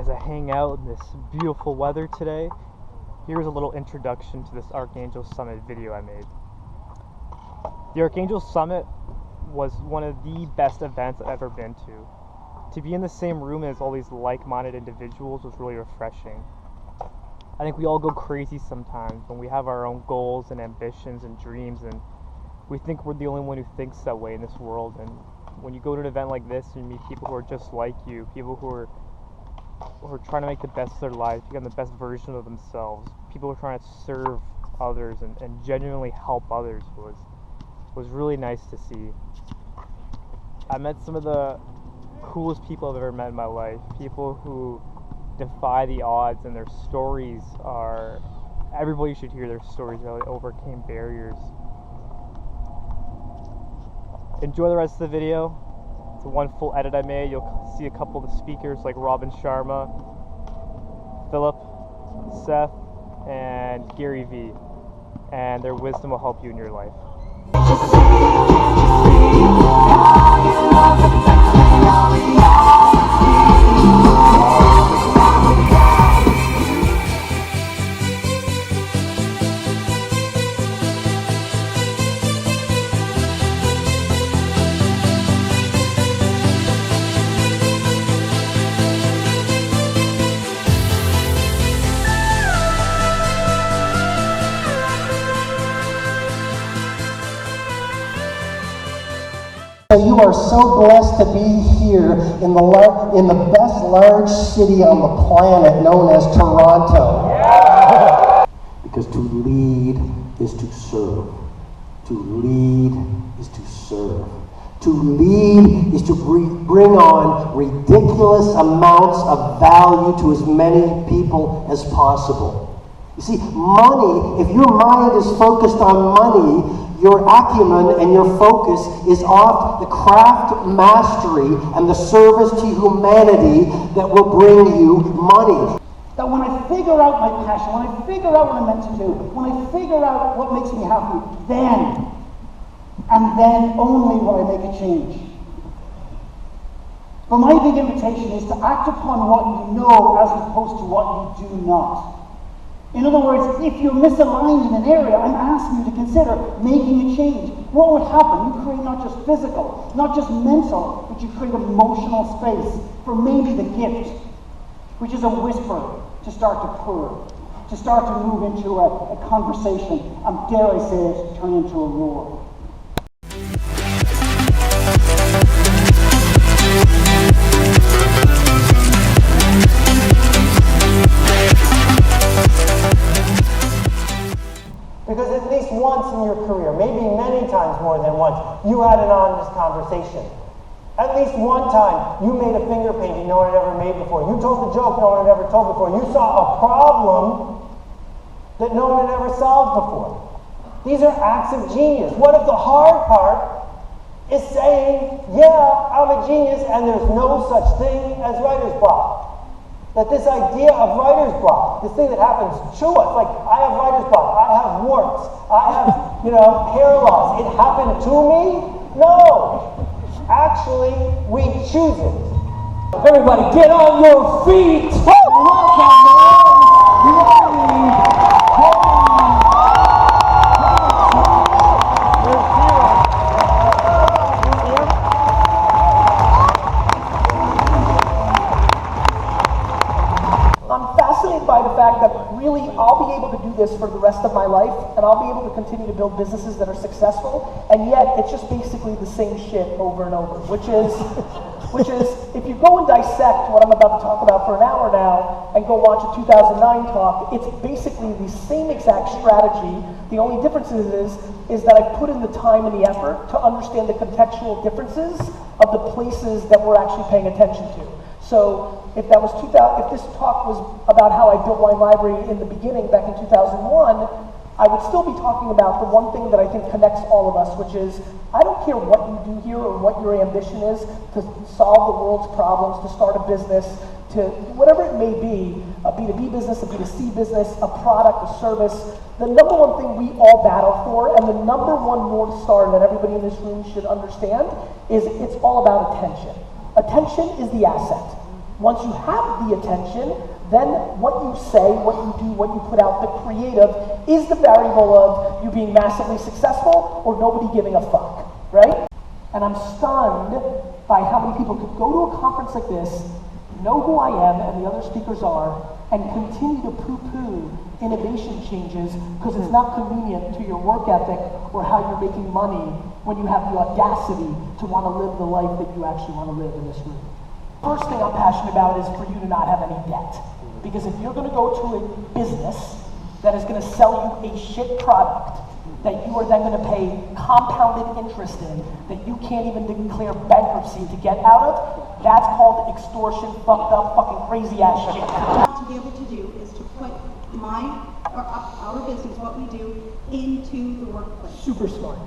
as I hang out in this beautiful weather today, here's a little introduction to this Archangel Summit video I made. The Archangel Summit was one of the best events I've ever been to. To be in the same room as all these like-minded individuals was really refreshing. I think we all go crazy sometimes when we have our own goals and ambitions and dreams, and we think we're the only one who thinks that way in this world. And when you go to an event like this and you meet people who are just like you, people who are trying to make the best of their lives, become the best version of themselves, people who are trying to serve others and genuinely help others, was really nice to see. I met some of the coolest people I've ever met in my life, people who defy the odds, and their stories are, everybody should hear their stories, how they overcame barriers. Enjoy the rest of the video. It's one full edit I made. You'll see a couple of the speakers like Robin Sharma, Philip, Seth, and Gary V, and their wisdom will help you in your life. You are so blessed to be here in the best large city on the planet, known as Toronto. Yeah. Because to lead is to serve. To lead is to serve. To lead is to bring on ridiculous amounts of value to as many people as possible. You see, money, if your mind is focused on money, your acumen and your focus is off the craft mastery and the service to humanity that will bring you money. That when I figure out my passion, when I figure out what I'm meant to do, when I figure out what makes me happy, then, and then only will I make a change. But my big invitation is to act upon what you know as opposed to what you do not. In other words, if you're misaligned in an area, I'm asking you to consider making a change. What would happen? You create not just physical, not just mental, but you create emotional space for maybe the gift, which is a whisper to start to purr, to start to move into a conversation, and dare I say it, turn into a roar. Because at least once in your career, maybe many times more than once, you had an honest conversation. At least one time, you made a finger painting no one had ever made before. You told a joke no one had ever told before. You saw a problem that no one had ever solved before. These are acts of genius. What if the hard part is saying, yeah, I'm a genius and there's no such thing as writer's block? That this idea of writer's block, this thing that happens to us, like I have writer's block, I have warts, I have, hair loss, it happened to me? No. Actually, we choose it. Everybody get on your feet! By the fact that really I'll be able to do this for the rest of my life, and I'll be able to continue to build businesses that are successful, and yet it's just basically the same shit over and over, which is if you go and dissect what I'm about to talk about for an hour now and go watch a 2009 talk, it's basically the same exact strategy. The only difference is that I've put in the time and the effort to understand the contextual differences of the places that we're actually paying attention to. So if this talk was about how I built my library in the beginning back in 2001, I would still be talking about the one thing that I think connects all of us, which is I don't care what you do here or what your ambition is to solve the world's problems, to start a business, to whatever it may be, a B2B business, a B2C business, a product, a service. The number one thing we all battle for, and the number one North Star that everybody in this room should understand, is it's all about attention. Attention is the asset. Once you have the attention, then what you say, what you do, what you put out, the creative, is the variable of you being massively successful or nobody giving a fuck, right? And I'm stunned by how many people could go to a conference like this, know who I am and the other speakers are, and continue to poo-poo innovation changes because it's not convenient to your work ethic or how you're making money when you have the audacity to want to live the life that you actually want to live in this room. First thing I'm passionate about is for you to not have any debt. Because if you're going to go to a business that is going to sell you a shit product that you are then going to pay compounded interest in, that you can't even declare bankruptcy to get out of, that's called extortion, fucked up, fucking crazy ass shit. To be able to do is to put our business, what we do, into the workplace. Super smart.